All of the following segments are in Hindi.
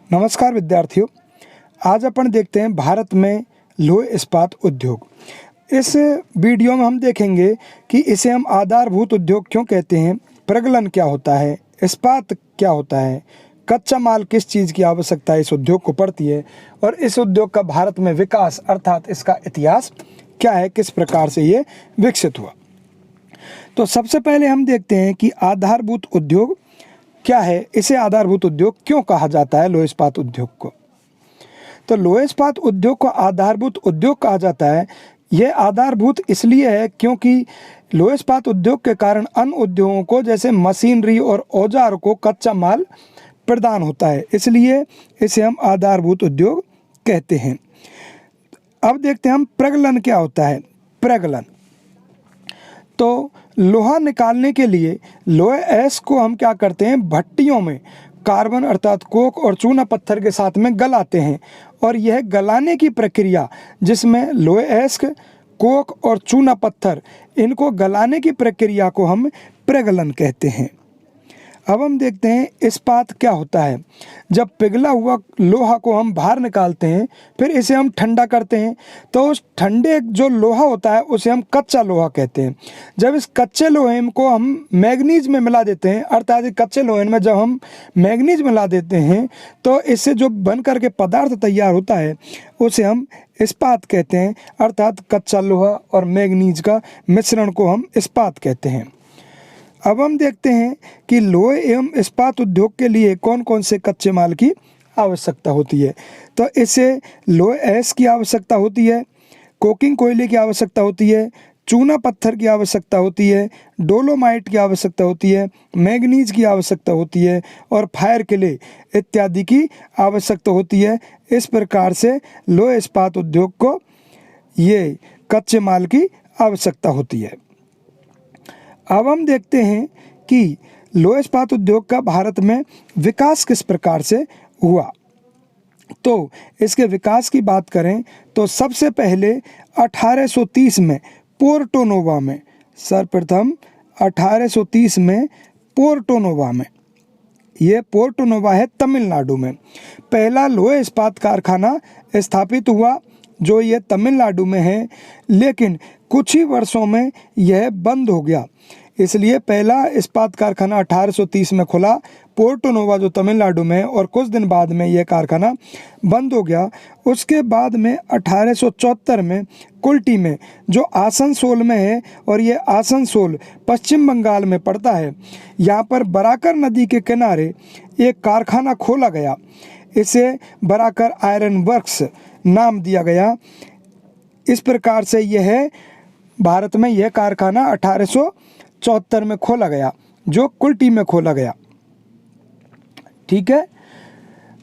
नमस्कार विद्यार्थियों, आज अपन देखते हैं भारत में लौह इस्पात उद्योग। इस वीडियो में हम देखेंगे कि इसे हम आधारभूत उद्योग क्यों कहते हैं, प्रगलन क्या होता है, इस्पात क्या होता है, कच्चा माल किस चीज़ की आवश्यकता इस उद्योग को पड़ती है और इस उद्योग का भारत में विकास अर्थात इसका इतिहास क्या है, किस प्रकार से ये विकसित हुआ। तो सबसे पहले हम देखते हैं कि आधारभूत उद्योग क्या है, इसे आधारभूत उद्योग क्यों कहा जाता है लौह इस्पात उद्योग को। तो लौह इस्पात उद्योग को आधारभूत उद्योग कहा जाता है। यह आधारभूत इसलिए है क्योंकि लौह इस्पात उद्योग के कारण अन्य उद्योगों को जैसे मशीनरी और औजार को कच्चा माल प्रदान होता है, इसलिए इसे हम आधारभूत उद्योग कहते हैं। अब देखते हैं हम प्रगलन क्या होता है। प्रगलन तो लोहा निकालने के लिए लोहे ऐश को हम क्या करते हैं, भट्टियों में कार्बन अर्थात कोक और चूना पत्थर के साथ में गलाते हैं और यह गलाने की प्रक्रिया जिसमें लोहे ऐश, कोक और चूना पत्थर, इनको गलाने की प्रक्रिया को हम प्रगलन कहते हैं। अब हम देखते हैं इस्पात क्या होता है। जब पिघला हुआ लोहा को हम बाहर निकालते हैं, फिर इसे हम ठंडा करते हैं, तो उस ठंडे जो लोहा होता है उसे हम कच्चा लोहा कहते हैं। जब इस कच्चे लोहे को हम मैग्नीज में मिला देते हैं, अर्थात कच्चे लोहे में जब हम मैग्नीज मिला देते हैं तो इससे जो बन करके पदार्थ तैयार होता है उसे हम इस्पात कहते हैं, अर्थात कच्चा लोहा और मैग्नीज का मिश्रण को हम इस्पात कहते हैं। अब हम देखते हैं कि लोहे एवं इस्पात उद्योग के लिए कौन कौन से कच्चे माल की आवश्यकता होती है। तो इसे लोहे ऐश की आवश्यकता होती है, कोकिंग कोयले की आवश्यकता होती है, चूना पत्थर की आवश्यकता होती है, डोलोमाइट की आवश्यकता होती है, मैग्नीज की आवश्यकता होती है और फायर क्ले इत्यादि की आवश्यकता होती है। इस प्रकार से लोहे इस्पात उद्योग को ये कच्चे माल की आवश्यकता होती है। अब हम देखते हैं कि लौह इस्पात उद्योग का भारत में विकास किस प्रकार से हुआ। तो इसके विकास की बात करें तो सबसे पहले 1830 में पोर्टो नोवा में, सर्वप्रथम 1830 में पोर्टो नोवा में, ये पोर्टो नोवा है तमिलनाडु में, पहला लौह इस्पात कारखाना स्थापित हुआ जो ये तमिलनाडु में है, लेकिन कुछ ही वर्षों में यह बंद हो गया। इसलिए पहला इस्पात कारखाना 1830 में खुला पोर्टो नोवा जो तमिलनाडु में है और कुछ दिन बाद में यह कारखाना बंद हो गया। उसके बाद में 1874 में कुल्टी में जो आसनसोल में है, और ये आसनसोल पश्चिम बंगाल में पड़ता है, यहाँ पर बराकर नदी के किनारे एक कारखाना खोला गया। इसे बराकर आयरन वर्क्स नाम दिया गया। इस प्रकार से यह भारत में यह कारखाना 1874 में खोला गया जो कुल्टी में खोला गया। ठीक है।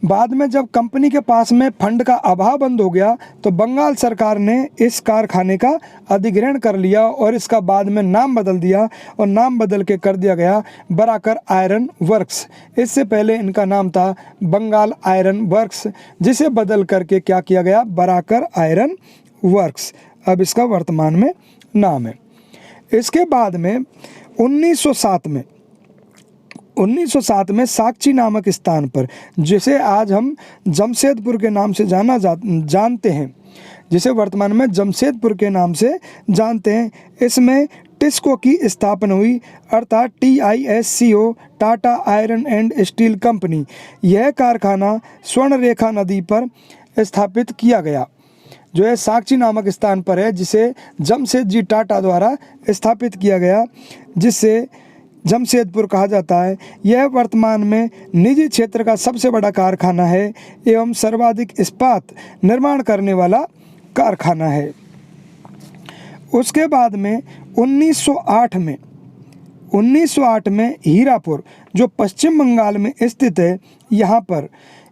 बाद में जब कंपनी के पास में फंड का अभाव बंद हो गया तो बंगाल सरकार ने इस कारखाने का अधिग्रहण कर लिया और इसका बाद में नाम बदल दिया और नाम बदल के कर दिया गया बराकर आयरन वर्क्स। इससे पहले इनका नाम था बंगाल आयरन वर्क्स, जिसे बदल करके क्या किया गया, बराकर आयरन वर्क्स अब इसका वर्तमान में नाम है। इसके बाद में 1907 में साक्ची नामक स्थान पर, जिसे आज हम जमशेदपुर के नाम से जानते हैं, जिसे वर्तमान में जमशेदपुर के नाम से जानते हैं, इसमें टिस्को की स्थापना हुई, अर्थात TISCO, Tata iron and steel company. यह कारखाना स्वर्णरेखा नदी पर स्थापित किया गया, जो है साक्ची नामक स्थान पर है, जिसे जमशेद जी टाटा द्वारा स्थापित किया गया, जिससे जमशेदपुर कहा जाता है। यह वर्तमान में निजी क्षेत्र का सबसे बड़ा कारखाना है एवं सर्वाधिक इस्पात निर्माण करने वाला कारखाना है। उसके बाद में 1908 में हीरापुर जो पश्चिम बंगाल में स्थित है, यहाँ पर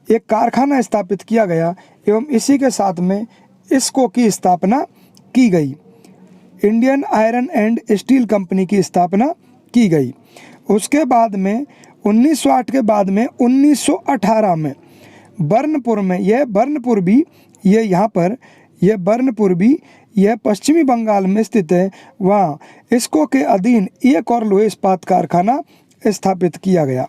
एक कारखाना स्थापित किया गया एवं इसी के साथ में इसको की स्थापना की गई, Indian iron and steel company की स्थापना की गई। उसके बाद में 1908 के बाद में 1918 में बर्नपुर में, यह बर्नपुर भी यह पश्चिमी बंगाल में स्थित है, वहाँ इसको के अधीन एक और लोहे इस्पात कारखाना स्थापित किया गया।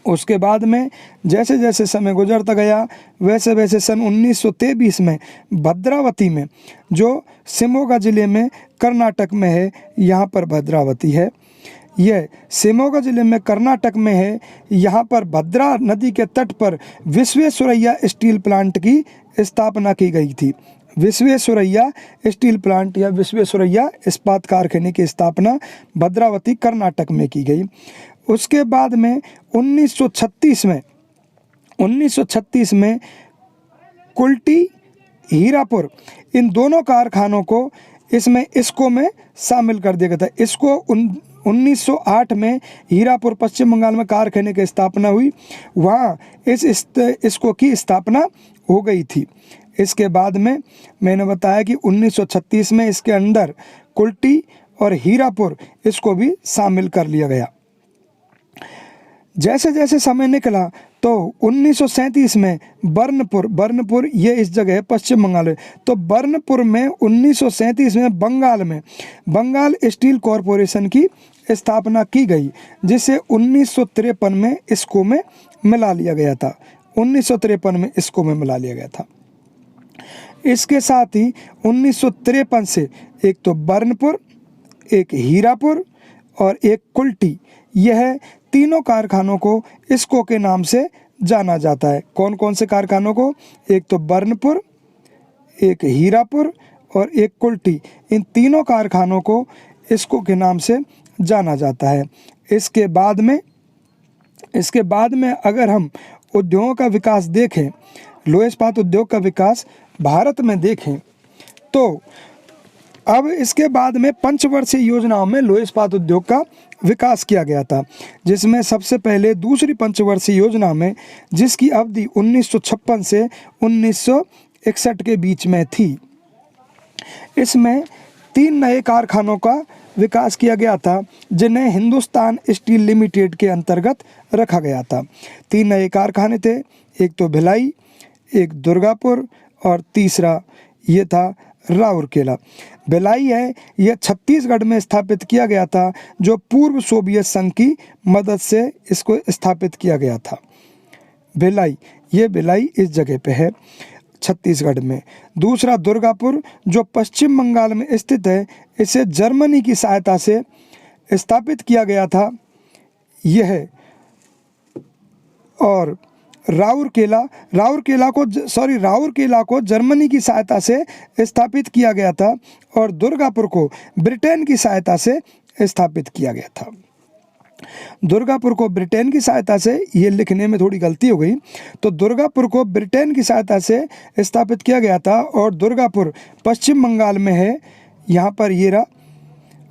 उसके बाद में जैसे जैसे समय गुजरता गया वैसे वैसे सन 1923 में भद्रावती में, जो शिमोगा ज़िले में कर्नाटक में है, यहाँ पर भद्रावती है, यह शिमोगा ज़िले में कर्नाटक में है, यहाँ पर भद्रा नदी के तट पर विश्वेश्वरैया स्टील प्लांट की स्थापना की गई थी। विश्वेश्वरैया स्टील प्लांट या विश्वेश्वरैया इस्पात कारखाने की स्थापना भद्रावती कर्नाटक में की गई। उसके बाद में 1936 में कुल्टी, हीरापुर, इन दोनों कारखानों को इसमें ISCO में शामिल कर दिया गया था। ISCO 1908 में हीरापुर पश्चिम बंगाल में कारखाने की स्थापना हुई, वहाँ इस ISCO की स्थापना हो गई थी। इसके बाद में मैंने बताया कि 1936 में इसके अंदर कुल्टी और हीरापुर इसको भी शामिल कर लिया गया। जैसे जैसे समय निकला तो 1937 में बर्नपुर ये इस जगह है पश्चिम बंगाल में, तो बर्नपुर में 1937 में बंगाल स्टील कॉरपोरेशन की स्थापना की गई, जिसे 1953 में ISCO में मिला लिया गया था। 1953 में ISCO में मिला लिया गया था। इसके साथ ही 1953 से एक तो बर्नपुर, एक हीरापुर और एक कुल्टी, यह तीनों कारखानों को ISCO के नाम से जाना जाता है। कौन कौन से कारखानों को? एक तो बर्नपुर, एक हीरापुर और एक कुल्टी, इन तीनों कारखानों को ISCO के नाम से जाना जाता है। इसके बाद में अगर हम उद्योगों का विकास देखें, लोह इस्पात उद्योग का विकास भारत में देखें, तो अब इसके बाद में पंचवर्षीय योजनाओं में लोह इस्पात उद्योग का विकास किया गया था, जिसमें सबसे पहले दूसरी पंचवर्षीय योजना में, जिसकी अवधि 1956 से 1961 के बीच में थी, इसमें 3 नए कारखानों का विकास किया गया था, जिन्हें हिंदुस्तान स्टील लिमिटेड के अंतर्गत रखा गया था। 3 नए कारखाने थे, एक तो भिलाई, एक दुर्गापुर और तीसरा ये था राउरकेला। भिलाई है, यह छत्तीसगढ़ में स्थापित किया गया था, जो पूर्व सोवियत संघ की मदद से इसको स्थापित किया गया था। भिलाई इस जगह पे है छत्तीसगढ़ में। दूसरा दुर्गापुर, जो पश्चिम बंगाल में स्थित है, इसे जर्मनी की सहायता से स्थापित किया गया था यह। और राउरकेला को जर्मनी की सहायता से स्थापित किया गया था और दुर्गापुर को ब्रिटेन की सहायता से स्थापित किया गया था। दुर्गापुर को ब्रिटेन की सहायता से, ये लिखने में थोड़ी गलती हो गई, तो दुर्गापुर को ब्रिटेन की सहायता से स्थापित किया गया था और दुर्गापुर पश्चिम बंगाल में है, यहाँ पर ये रहा।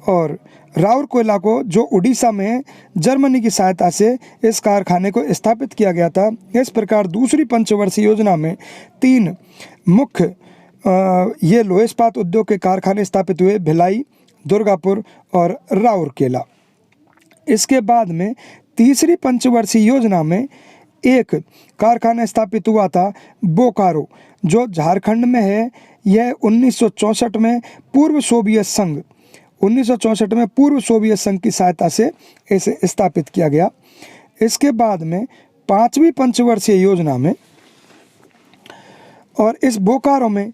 और राउरकेला को, जो उड़ीसा में है, जर्मनी की सहायता से इस कारखाने को स्थापित किया गया था। इस प्रकार दूसरी पंचवर्षीय योजना में 3 मुख्य ये लोह इस्पात उद्योग के कारखाने स्थापित हुए, भिलाई, दुर्गापुर और राउरकेला। इसके बाद में तीसरी पंचवर्षीय योजना में एक कारखाना स्थापित हुआ था बोकारो, जो झारखंड में है। यह 1964 में पूर्व सोवियत संघ की सहायता से इसे स्थापित किया गया। इसके बाद में 5वीं पंचवर्षीय योजना में, और इस बोकारो में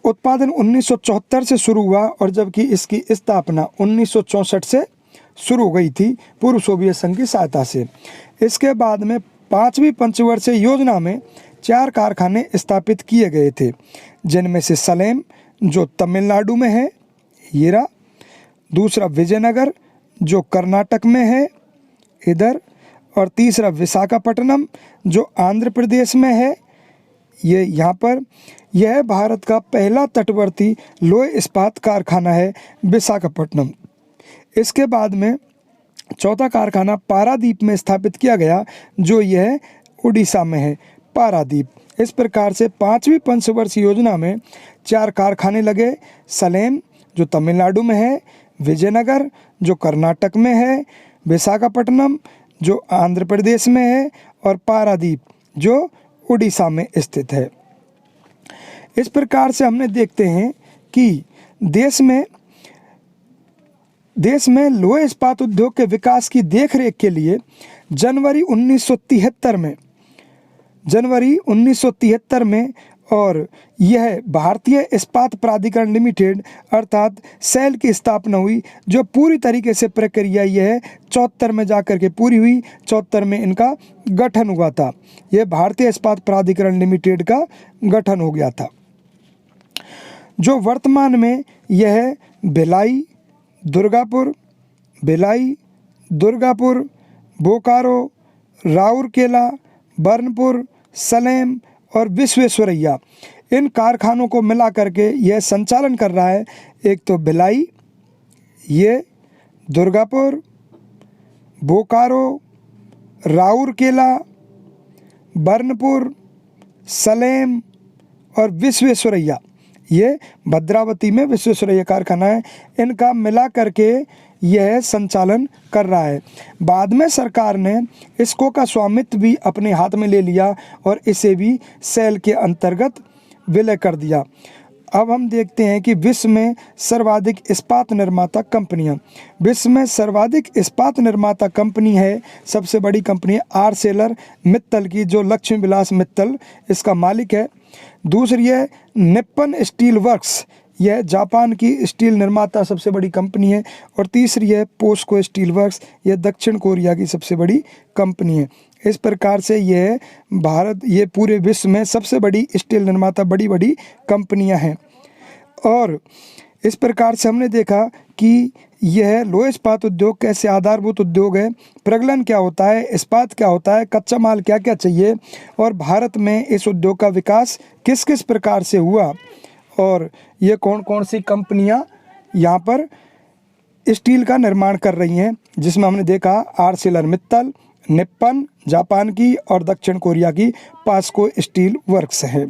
उत्पादन 1974 से शुरू हुआ, और जबकि इसकी स्थापना 1964 से शुरू हो गई थी पूर्व सोवियत संघ की सहायता से। इसके बाद में 5वीं पंचवर्षीय योजना में 4 कारखाने स्थापित किए गए थे, जिनमें से सलेम, जो तमिलनाडु में है, हीरा, दूसरा विजयनगर, जो कर्नाटक में है इधर, और तीसरा विशाखापट्टनम, जो आंध्र प्रदेश में है, ये यहाँ पर। यह भारत का पहला तटवर्ती लोह इस्पात कारखाना है, विशाखापट्टनम। इसके बाद में चौथा कारखाना पारादीप में स्थापित किया गया, जो यह उड़ीसा में है, पारादीप। इस प्रकार से 5वीं पंचवर्षीय योजना में 4 कारखाने लगे, सलेम, जो तमिलनाडु में है, विजयनगर, जो कर्नाटक में है, विशाखापट्टनम, जो आंध्र प्रदेश में है, और पारादीप, जो उड़ीसा में स्थित है। इस प्रकार से हमने देखते हैं कि देश में लोह इस्पात उद्योग के विकास की देखरेख के लिए जनवरी 1973 में और यह भारतीय इस्पात प्राधिकरण लिमिटेड अर्थात सेल की स्थापना हुई, जो पूरी तरीके से प्रक्रिया यह 74 में जाकर के पूरी हुई। 74 में इनका गठन हुआ था। यह भारतीय इस्पात प्राधिकरण लिमिटेड का गठन हो गया था, जो वर्तमान में यह भिलाई, दुर्गापुर, बोकारो, राउरकेला, बर्नपुर, सलेम और विश्वेश्वरैया, इन कारखानों को मिला करके यह संचालन कर रहा है। एक तो भिलाई, ये दुर्गापुर, बोकारो, राउरकेला, बर्नपुर, सलेम और विश्वेश्वरैया, ये भद्रावती में विश्वेश्वरैया कारखाना है। इनका मिला करके यह संचालन कर रहा है। बाद में सरकार ने इसको का स्वामित्व भी अपने हाथ में ले लिया और इसे भी सेल के अंतर्गत विलय कर दिया। अब हम देखते हैं कि विश्व में सर्वाधिक इस्पात निर्माता कंपनियां। विश्व में सर्वाधिक इस्पात निर्माता कंपनी है, सबसे बड़ी कंपनी है आर्सेलर मित्तल की, जो लक्ष्मी विलास मित्तल इसका मालिक है। दूसरी है निप्पन स्टील वर्क्स, यह जापान की स्टील निर्माता सबसे बड़ी कंपनी है। और तीसरी है पोस्को स्टील वर्क्स, यह दक्षिण कोरिया की सबसे बड़ी कंपनी है। इस प्रकार से यह पूरे विश्व में सबसे बड़ी स्टील निर्माता बड़ी बड़ी कंपनियां हैं। और इस प्रकार से हमने देखा कि यह लोह इस्पात उद्योग कैसे आधारभूत उद्योग है, प्रगलन क्या होता है, इस्पात क्या होता है, कच्चा माल क्या क्या चाहिए, और भारत में इस उद्योग का विकास किस किस प्रकार से हुआ, और ये कौन कौन सी कंपनियां यहाँ पर स्टील का निर्माण कर रही हैं, जिसमें हमने देखा आर्सेलर मित्तल, निप्पन जापान की और दक्षिण कोरिया की पास्को स्टील वर्क्स है।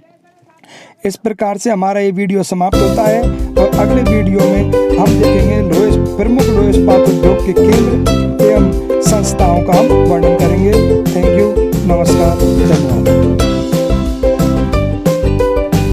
इस प्रकार से हमारा ये वीडियो समाप्त होता है और अगले वीडियो में हम देखेंगे प्रमुख लोह इस्पात उद्योग के केंद्र एवं संस्थाओं का हम वर्णन करेंगे। थैंक यू, नमस्कार, धन्यवाद।